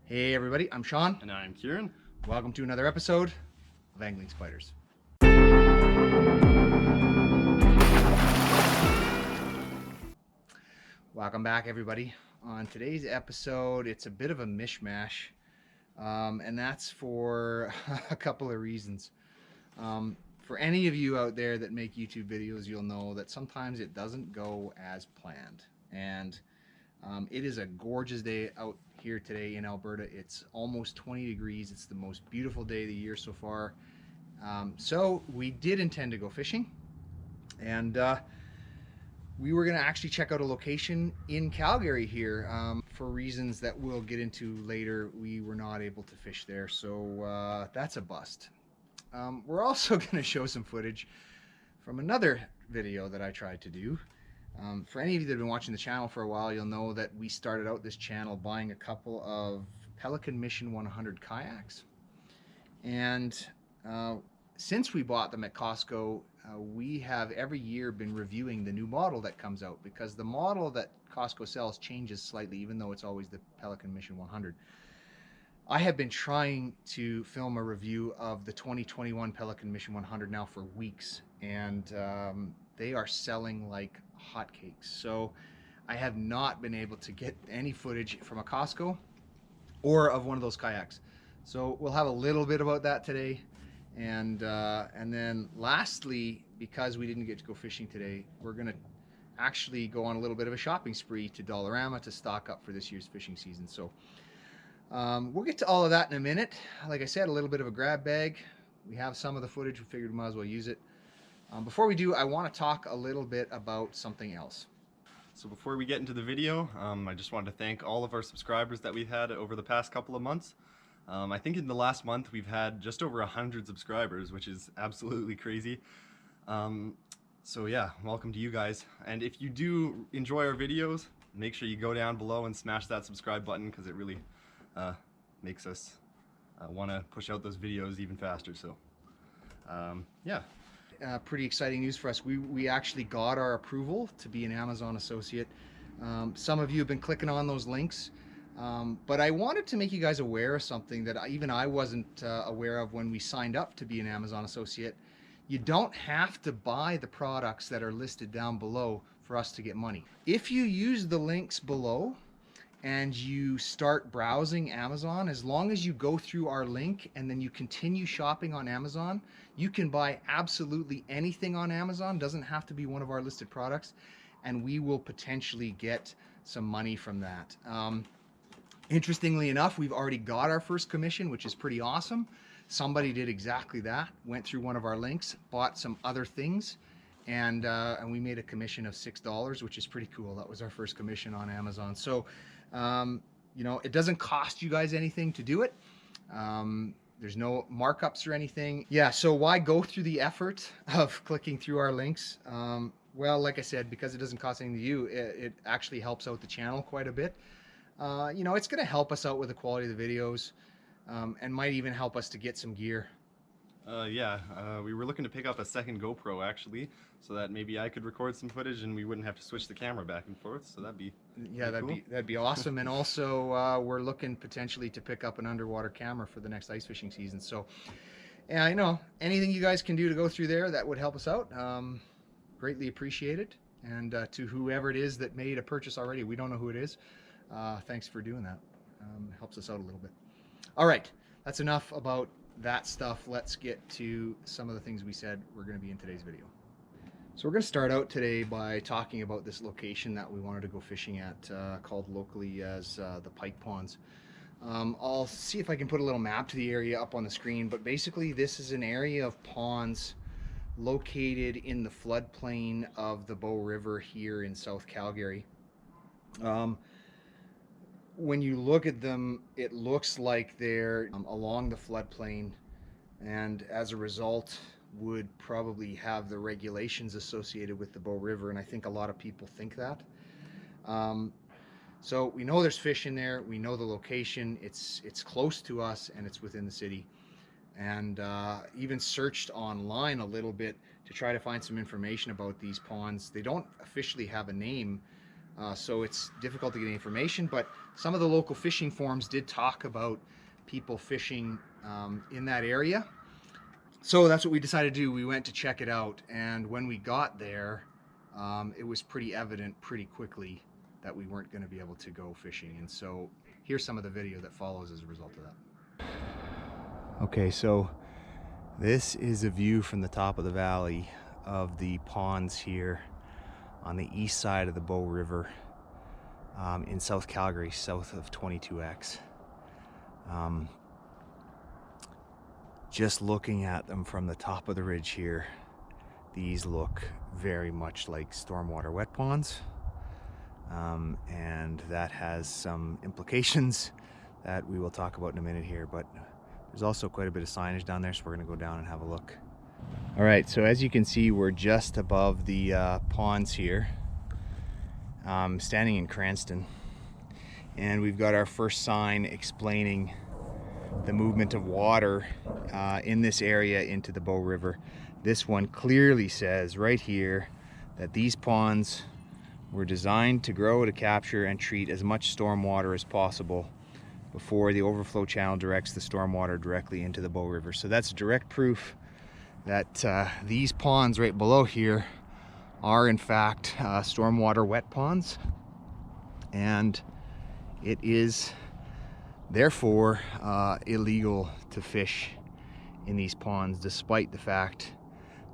Hey everybody, I'm Sean. And I'm Kieran. Welcome to another episode of Angling Spiders. Welcome back everybody. On today's episode, it's a bit of a mishmash, and that's for a couple of reasons. For any of you out there that make YouTube videos, you'll know that sometimes it doesn't go as planned. And it is a gorgeous day out here today in Alberta. It's almost 20 degrees. It's the most beautiful day of the year so far. So we did intend to go fishing, and we were going to actually check out a location in Calgary here. For reasons that we'll get into later, we were not able to fish there, so that's a bust. We're also going to show some footage from another video that I tried to do. For any of you that have been watching the channel for a while, you'll know that we started out this channel buying a couple of Pelican Mission 100 kayaks. And since we bought them at Costco, we have every year been reviewing the new model that comes out, because the model that Costco sells changes slightly, even though it's always the Pelican Mission 100. I have been trying to film a review of the 2021 Pelican Mission 100 now for weeks, and they are selling like hotcakes. So I have not been able to get any footage from a Costco or of one of those kayaks. So we'll have a little bit about that today. And then lastly, because we didn't get to go fishing today, we're gonna actually go on a little bit of a shopping spree to Dollarama to stock up for this year's fishing season. So we'll get to all of that in a minute. Like I said, a little bit of a grab bag. We have some of the footage. We figured we might as well use it. Before we do, I want to talk a little bit about something else. So before we get into the video, I just wanted to thank all of our subscribers that we've had over the past couple of months. I think in the last month we've had just over 100 subscribers, which is absolutely crazy. So yeah, welcome to you guys. And if you do enjoy our videos, make sure you go down below and smash that subscribe button, because it really makes us want to push out those videos even faster. So yeah. Pretty exciting news for us. We actually got our approval to be an Amazon associate. Some of you have been clicking on those links, but I wanted to make you guys aware of something that even I wasn't aware of when we signed up to be an Amazon associate. You don't have to buy the products that are listed down below for us to get money. If you use the links below and you start browsing Amazon, as long as you go through our link and then you continue shopping on Amazon, you can buy absolutely anything on Amazon. Doesn't have to be one of our listed products, and we will potentially get some money from that. Interestingly enough, we've already got our first commission, which is pretty awesome. Somebody did exactly that, went through one of our links, bought some other things, and we made a commission of $6, which is pretty cool. That was our first commission on Amazon. So you know, it doesn't cost you guys anything to do it. There's no markups or anything. Yeah, so why go through the effort of clicking through our links? Well, like I said, because it doesn't cost anything to you, it actually helps out the channel quite a bit. You know, it's going to help us out with the quality of the videos, and might even help us to get some gear. We were looking to pick up a second GoPro actually, so that maybe I could record some footage and we wouldn't have to switch the camera back and forth. So that'd be cool. That'd be awesome. And also we're looking potentially to pick up an underwater camera for the next ice fishing season. So yeah, you know, anything you guys can do to go through there that would help us out, greatly appreciated. And to whoever it is that made a purchase already, we don't know who it is, thanks for doing that. Helps us out a little bit. All right, that's enough about that stuff. Let's get to some of the things we said we're going to be in today's video. So we're going to start out today by talking about this location that we wanted to go fishing at, called locally as the Pike Ponds. I'll see if I can put a little map to the area up on the screen, but basically this is an area of ponds located in the floodplain of the Bow River here in South Calgary. When you look at them, it looks like they're along the floodplain, and as a result would probably have the regulations associated with the Bow River, and I think a lot of people think that. So we know there's fish in there, we know the location, it's close to us, and it's within the city. And even searched online a little bit to try to find some information about these ponds. They don't officially have a name. so it's difficult to get information, but some of the local fishing forums did talk about people fishing in that area. So that's what we decided to do. We went to check it out, and when we got there, it was pretty evident pretty quickly that we weren't going to be able to go fishing. And so here's some of the video that follows as a result of that. Okay, so this is a view from the top of the valley of the ponds here on the east side of the Bow River in South Calgary, south of 22X. Just looking at them from the top of the ridge here, these look very much like stormwater wet ponds. And that has some implications that we will talk about in a minute here, but there's also quite a bit of signage down there, so we're going to go down and have a look. All right, so as you can see, we're just above the ponds here, standing in Cranston, and we've got our first sign explaining the movement of water in this area into the Bow River. This one clearly says right here that these ponds were designed to grow, to capture and treat as much storm water as possible before the overflow channel directs the storm water directly into the Bow River. So that's direct proof that these ponds right below here are in fact stormwater wet ponds, and it is therefore illegal to fish in these ponds, despite the fact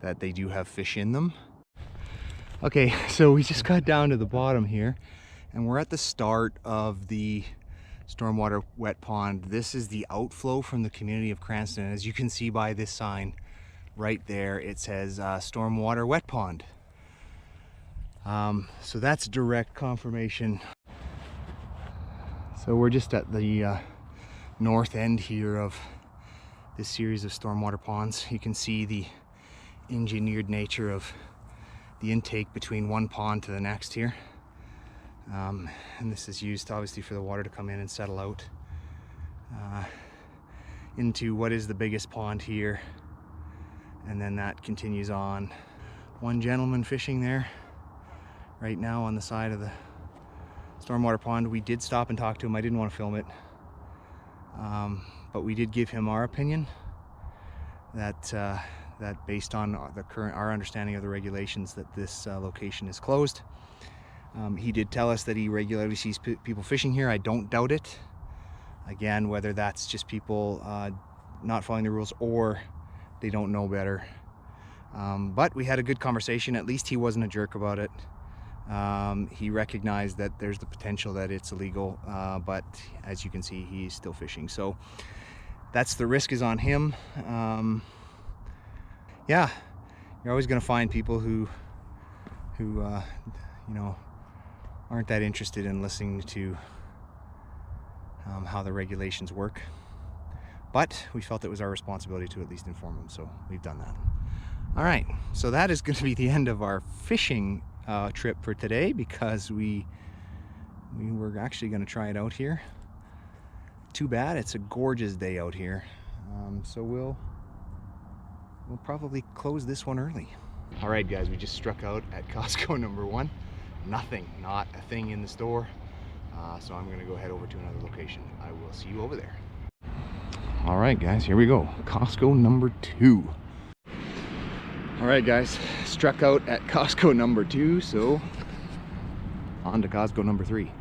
that they do have fish in them. Okay, so we just got down to the bottom here, and we're at the start of the stormwater wet pond. This is the outflow from the community of Cranston. As you can see by this sign right there, it says stormwater wet pond. So that's direct confirmation. So we're just at the north end here of this series of stormwater ponds. You can see the engineered nature of the intake between one pond to the next here. And this is used obviously for the water to come in and settle out into what is the biggest pond here, and then that continues on. One gentleman fishing there right now on the side of the stormwater pond. We did stop and talk to him. I didn't want to film it, but we did give him our opinion that that based on our understanding of the regulations, that this location is closed. He did tell us that he regularly sees people fishing here. I don't doubt it. Again, whether that's just people not following the rules or they don't know better. But we had a good conversation. At least he wasn't a jerk about it. He recognized that there's the potential that it's illegal, but as you can see, he's still fishing. So that's the risk is on him. Yeah, you're always going to find people who you know, aren't that interested in listening to how the regulations work. But we felt it was our responsibility to at least inform them, so we've done that. All right, so that is going to be the end of our fishing trip for today, because we were actually going to try it out here. Too bad, it's a gorgeous day out here, so we'll probably close this one early. All right, guys, we just struck out at Costco number 1. Nothing, not a thing in the store. So I'm gonna go head over to another location. I will see you over there. All right, guys, here we go. Costco number 2. All right, guys, struck out at Costco number 2, so on to Costco number 3.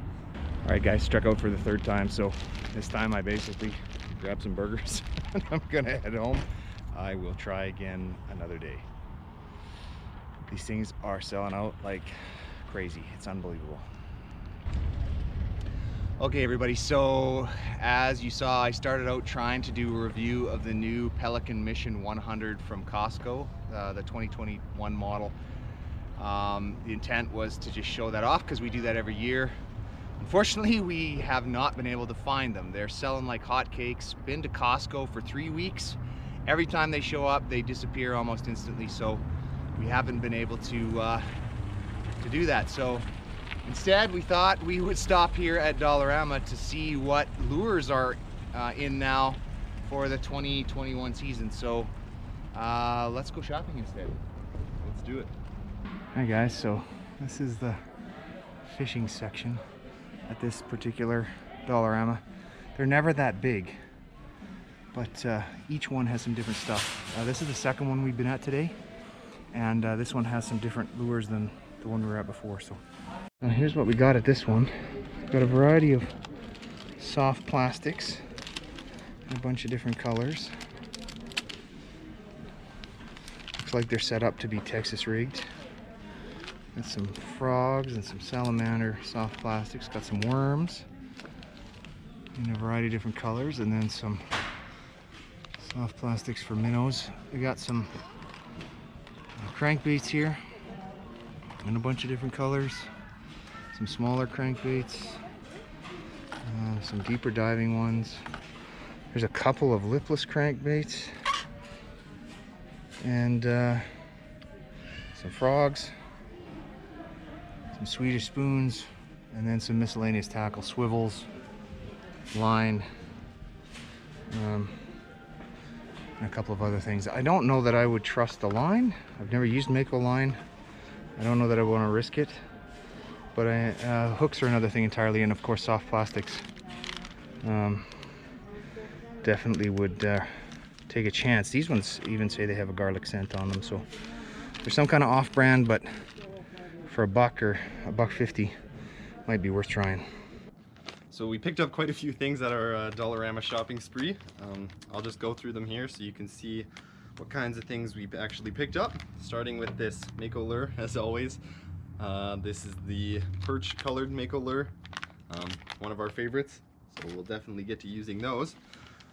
All right, guys, struck out for the 3rd time. So this time I basically grabbed some burgers and I'm gonna head home. I will try again another day. These things are selling out like crazy. It's unbelievable. Okay, everybody, so as you saw, I started out trying to do a review of the new Pelican Mission 100 from Costco, the 2021 model. The intent was to just show that off because we do that every year. Unfortunately, we have not been able to find them. They're selling like hotcakes. Been to Costco for 3 weeks. Every time they show up, they disappear almost instantly. So we haven't been able to do that. So instead, we thought we would stop here at Dollarama to see what lures are in now for the 2021 season. So let's go shopping instead. Let's do it. Hi guys, so this is the fishing section at this particular Dollarama. They're never that big, but each one has some different stuff. This is the second one we've been at today, and this one has some different lures than the one we were at before. So here's what we got at this one. We've got a variety of soft plastics in a bunch of different colors. Looks like they're set up to be Texas rigged. Got some frogs and some salamander soft plastics. Got some worms in a variety of different colors, and then some soft plastics for minnows. We got some crankbaits here in a bunch of different colors. Some smaller crankbaits, some deeper diving ones. There's a couple of lipless crankbaits, and some frogs, some Swedish spoons, and then some miscellaneous tackle, swivels, line, and a couple of other things. I don't know that I would trust the line. I've never used Mako line. I don't know that I want to risk it, but hooks are another thing entirely, and of course soft plastics. Definitely would take a chance. These ones even say they have a garlic scent on them, so there's some kind of off-brand, but for $1 or $1.50 might be worth trying. So we picked up quite a few things at our Dollarama shopping spree. I'll just go through them here so you can see what kinds of things we've actually picked up. Starting with this Mako lure, as always. This is the perch colored Mako lure, one of our favorites, so we'll definitely get to using those.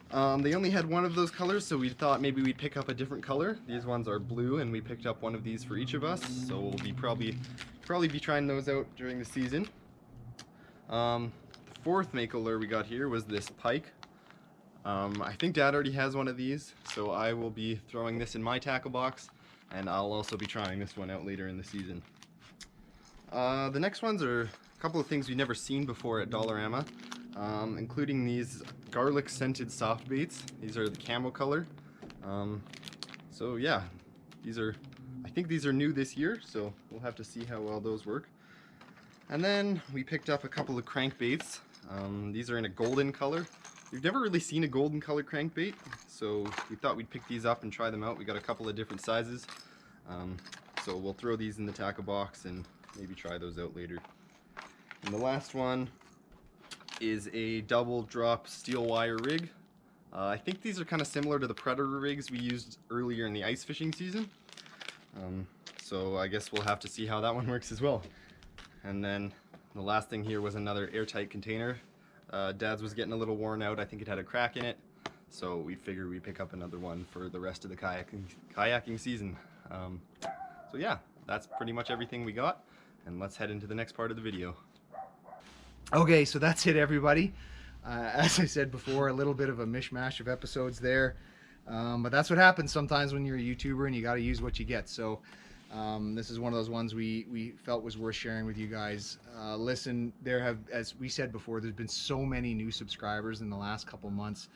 They only had one of those colors, so we thought maybe we'd pick up a different color. These ones are blue, and we picked up one of these for each of us, so we'll be probably be trying those out during the season. The fourth Mako lure we got here was this Pike. I think Dad already has one of these, so I will be throwing this in my tackle box, and I'll also be trying this one out later in the season. The next ones are a couple of things we've never seen before at Dollarama, including these garlic scented soft baits. These are the camo color. So yeah, I think these are new this year, so we'll have to see how well those work. And then we picked up a couple of crankbaits. These are in a golden color. We've never really seen a golden color crankbait, so we thought we'd pick these up and try them out. We got a couple of different sizes, so we'll throw these in the tackle box and maybe try those out later. And the last one is a double drop steel wire rig. I think these are kind of similar to the Predator rigs we used earlier in the ice fishing season. So I guess we'll have to see how that one works as well. And then the last thing here was another airtight container. Dad's was getting a little worn out. I think it had a crack in it, so we figured we'd pick up another one for the rest of the kayaking season. So yeah, that's pretty much everything we got, and let's head into the next part of the video. Okay, so that's it, everybody. As I said before, a little bit of a mishmash of episodes there, but that's what happens sometimes when you're a YouTuber and you got to use what you get. So this is one of those ones we felt was worth sharing with you guys. Listen, as we said before, there's been so many new subscribers in the last couple months.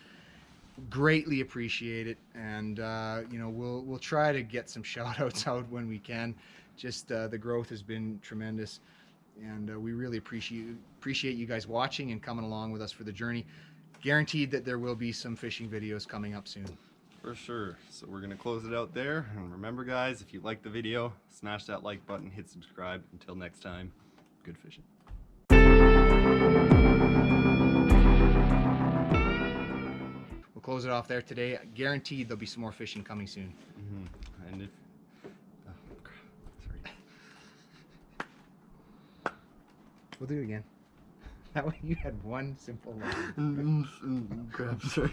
Greatly appreciate it, and you know, we'll try to get some shout outs out when we can. Just the growth has been tremendous, and we really appreciate you guys watching and coming along with us for the journey. Guaranteed that there will be some fishing videos coming up soon. For sure. So we're going to close it out there. And remember, guys, if you liked the video, smash that like button, hit subscribe. Until next time, good fishing. We'll close it off there today. Guaranteed there'll be some more fishing coming soon. And if... Oh, crap. Sorry. We'll do it again. That way you had one simple line. Crap, sorry.